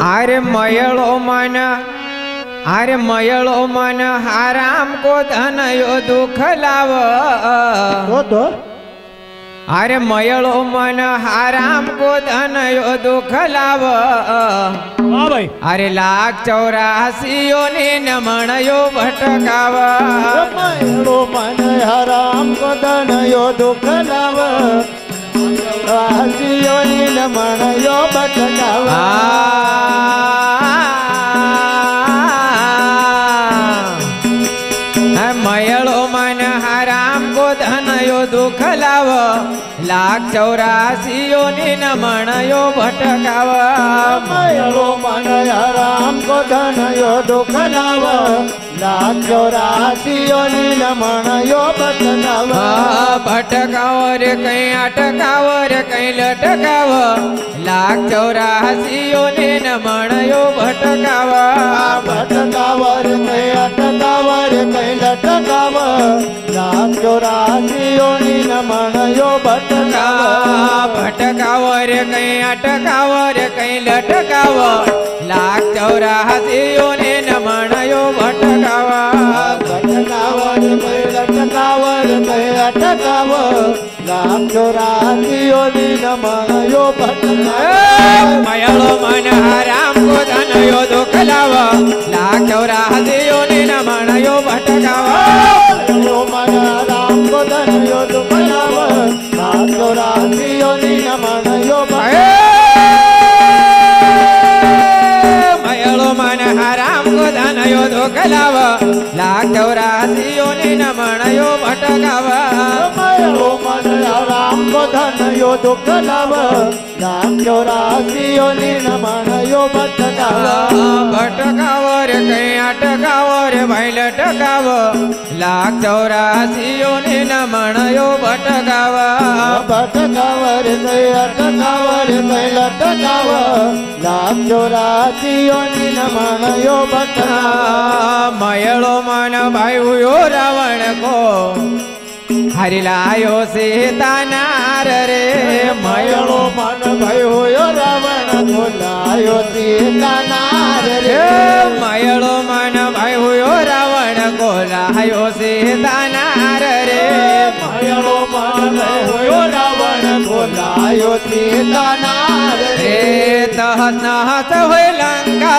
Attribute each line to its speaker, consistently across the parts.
Speaker 1: अरे मयळो मन अरे मयळो मन आराम को धन यो दुख लाव
Speaker 2: तो
Speaker 1: अरे मयळो मन आराम को धन यो दुख लाव
Speaker 2: भाई
Speaker 1: अरे 184 योनी नमण यो भटकाव
Speaker 2: मयळो मन आराम को धन यो दुख लाव योनी नमण यो भटकाव
Speaker 1: मयळो मन आराम को धन यो दुख लाव 184 योनी नमण यो भटकाव
Speaker 2: मयळो मन आराम को धन यो दुख लाव 184 योनी नमण यो भटकाव
Speaker 1: भटकाव रे कहीं अटकाव रे कहीं लटकाव 184 योनी नमण यो भटकाव
Speaker 2: भटकाव रे कहीं अटकाव रे कहीं लटकाव 184 योनी नमण यो भटकाव
Speaker 1: भटकाव रे कहीं अटकाव रे कहीं लटकाव 184 योनी नमण यो भटकाव
Speaker 2: भटकाव रे कहीं लटकाव रे कहीं अटकाव 184 योनी नमण यो भटकाव
Speaker 1: मयळो मन आराम को धन यो दुख लाव 184 योनी नमण यो भटकाव
Speaker 2: मन आराम को धन यो दुख लाव 184 योनी नमण यो
Speaker 1: मयळो मन आराम को धन यो दुख लाव 184 योनी नमण यो भटकाव
Speaker 2: मयळो मन आराम को धन यो दुख लाव 184 योनी नमण यो भटकाव
Speaker 1: भटकाव रे कहीं अटकाव रे भाई लटकाव 184 योनी नमण यो भटकाव
Speaker 2: भटकाव रे कहीं अटकाव रे कहीं लटकाव 184 योनी नमण यो भटकाव
Speaker 1: मयळो मन भाई यो रावण को हरिलायो सीता नार रे
Speaker 2: मयळो मन भयो रावण को लायो सीता नार रे
Speaker 1: मयळो मन भयो रावण को लायो सीता नार रे
Speaker 2: मयळो मन भयो रावण को लायो सीता नार रे
Speaker 1: तहत नहत होय लंका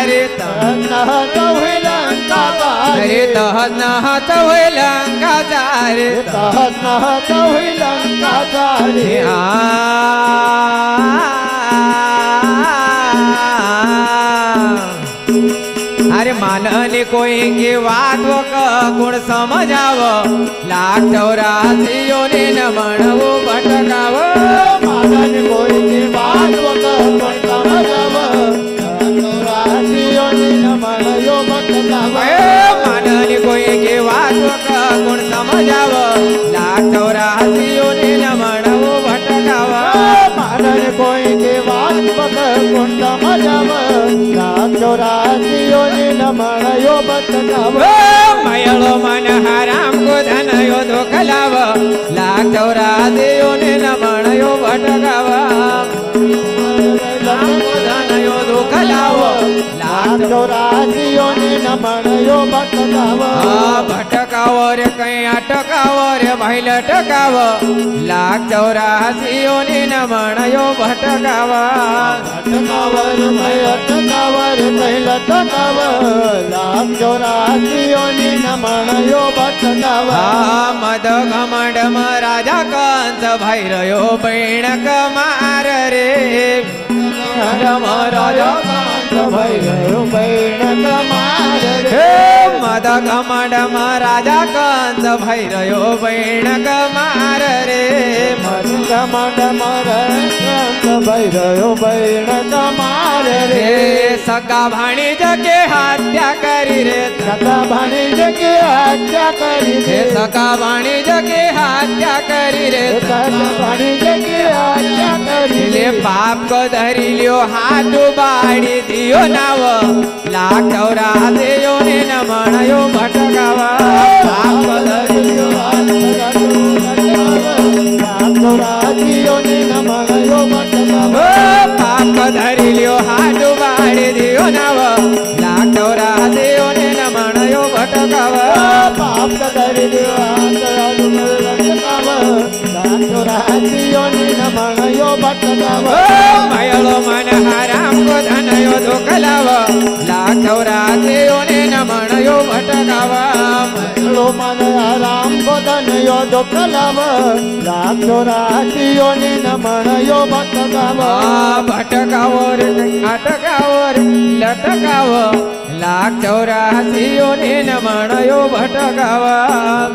Speaker 1: रे
Speaker 2: तहत होय लंका
Speaker 1: रे तहत नहत होय लंका रे
Speaker 2: तहत नहत होय लंका रे
Speaker 1: अरे माननी कोई की बात वो गुण समझाव 184 योनी नमण वो भटकाव
Speaker 2: माननी कोई की बात वो गुण समझाव 184 योनी नमण यो भटकाव
Speaker 1: माननी कोई की बात वो गुण समझाव 184 योनी नमण वो भटकाव
Speaker 2: माननी कोई की बात वो गुण समझाव 184 योनी नमण यो भटकाव
Speaker 1: मयळो मन आराम को धन यो दुख लाव 184 योनी नमण यो भटकाव धन यो दुख लाव
Speaker 2: 184 योनी नमण यो भटकाव
Speaker 1: भटकाव रे कहीं अटकाव रे भाई लटकाव 184 योनी नमण यो भटकाव
Speaker 2: भटकाव रे कहीं अटकाव रे कहीं लटकाव 184 योनी नमण यो भटकाव
Speaker 1: मद घमंड राजा कंस भैरयो बैण कमार रे
Speaker 2: राजा कंस भैरयो बैण कमार रे
Speaker 1: मद घमंड राजा कंस भैरयो बैण कमार रे
Speaker 2: मद घमंड कंस भैरयो बैण कमार रे
Speaker 1: सगा भाणीज के हत्या करी रे
Speaker 2: सगा भाणीज के हत्या करी रे
Speaker 1: सगा भाणीज के हत्या करी रे
Speaker 2: सगा भाणीज के हत्या करी
Speaker 1: ले पाप को धरी लियो हाथ बाड़ी दियो नाव 184 योनी नमण यो भटकाव पाप को धरी लियो हाथ
Speaker 2: 184 योनी नमण यो भटकाव
Speaker 1: पाप को धरी लियो हाथ
Speaker 2: भटकावा
Speaker 1: मयळो मन हराम को धन यो दुखलाव लाख चौरासी योनी नमन यो भटकावा
Speaker 2: मयळो मन हराम को धन यो दुखलाव लाख चौरासी योनी नमन यो भटकावा
Speaker 1: भटकावो रे अटकावो रे लटकावो लाख चौरासी योनी नमन यो भटकावा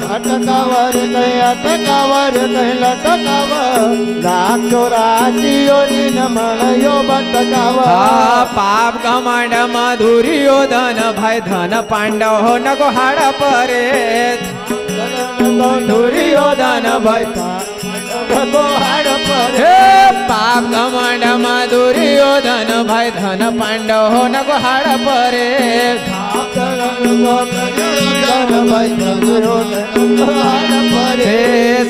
Speaker 2: भटकावर कहीं अटकावर कहीं लटकावर लाख चौरासी योनी नमन यो भटकावा
Speaker 1: पाप घमंड दुर्योधन भाई धन पांडव हो नको हाड परे दुर्योधन भाई
Speaker 2: हाड पर
Speaker 1: पाप घमंड दुर्योधन भाई धन पांडव हो नको हाड परे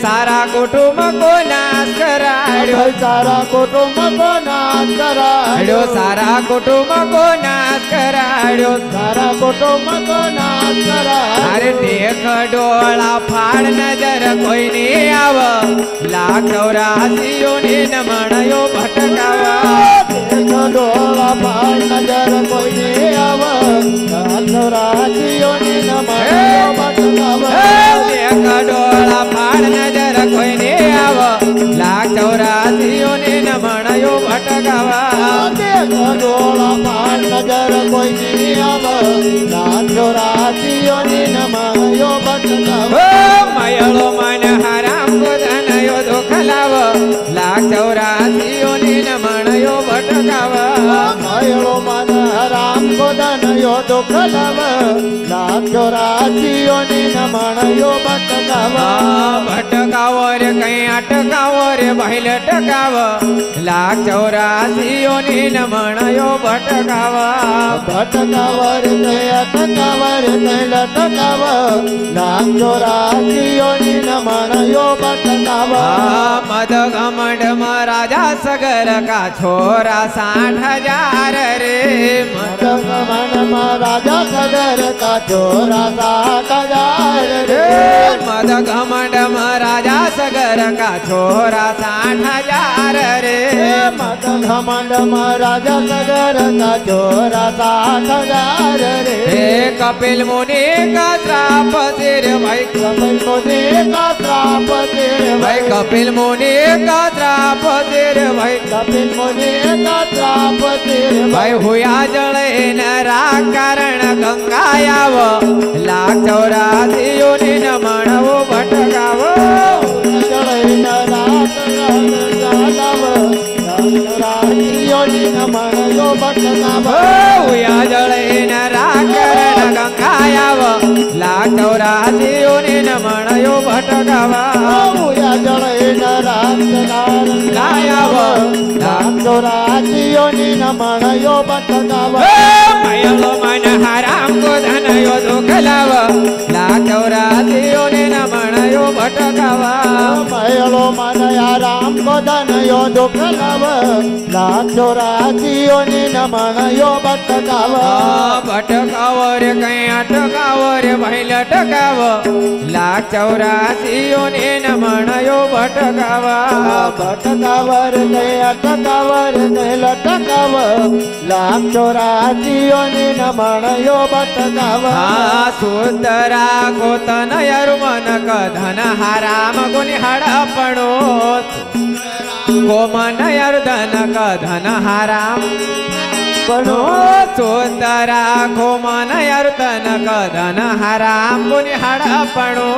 Speaker 1: सारा कुटुंब को नाश कराड्यो
Speaker 2: सारा कुटुंब को नाश कराड्यो
Speaker 1: सारा कुटुंब को नाश कराड्यो
Speaker 2: सारा कुटुंब को नाश कराड्यो
Speaker 1: अरे देख डोळा फाड़ नजर कोई नहीं आव लाख चौरासी योनी नमन यो भटकावा
Speaker 2: देख डोळा फाड़ नजर कोई नहीं आव लाख चौरासी योनी नमन यो भटकावा
Speaker 1: देख डोळा फाड़ नजर कोई नहीं आव लाख चौरासी योनी नमन यो भटकावा
Speaker 2: देख डोळा फाड़ नजर कोई नहीं आव लाख चौरासी योनी नमन यो भटकावा
Speaker 1: मयळो मन हराम को धन यो दुखलाव लाख चौरासी योनी नमन यो भटकावा
Speaker 2: मयळो मन हराम को धन यो दुखलाव लाख चौरासी योनी नमन यो भटकावा
Speaker 1: भटकावो रे कहीं अटकावो रे भाई लटकाव लाख चौरासी योनी नमन यो भटकावा
Speaker 2: भटकावर कहीं अटकावर कहीं लटकावर लाख चौरासी योनी नमन यो भटकावा
Speaker 1: मद घमंड राजा सगर का छोरा 60,000 रे
Speaker 2: मद घमंड राजा सगर का छोरा 60,000 रे
Speaker 1: मद घमंड राजा सगर का छोरा 60,000 रे
Speaker 2: मद घमंड राजा सगर का छोरा 60,000 रे
Speaker 1: कपिल मुनि का श्राप सिर भाई
Speaker 2: कपिल मुनि का श्राप सिर
Speaker 1: भाई कपिल मुनि का श्राप सिर भाई
Speaker 2: कपिल मुनि का श्राप सिर
Speaker 1: भाई हुया जळे नरा कारण गंगायाव लाख चौरासी योनी नमन वो भटकाव
Speaker 2: जळे नरा योनी नमन यो भटकाव
Speaker 1: हुया जळे नरा कारण गंगायाव लाख चौरासी योनी नमन यो भटकावा
Speaker 2: हुया जळे नरा गंगायाव लाख चौरासी योनी नमन यो भटकाव
Speaker 1: मयळो मन हराम को धन यो दुखलाव लाख चौरासी योनी नमन यो भटकावा
Speaker 2: मयळो मन हराम को धन यो दुखलाव लाख चौरासी योनी नमन यो भटकाव
Speaker 1: भटकाव रे कहीं अटकाव रे भाई लटकाव लाख चौरासी योनी नमन यो भटकावा
Speaker 2: भटकावर गए अटकावर गए लटकाव लाख चौरासी योनी नमन यो भटकाव
Speaker 1: सुंदरा गोतन यरु मन क धन हराम गुनि हड़पणो गोमन यरु धन क धन हराम पणो सुंदरा गोमन यरु धन क धन हराम गुनि हड़पणो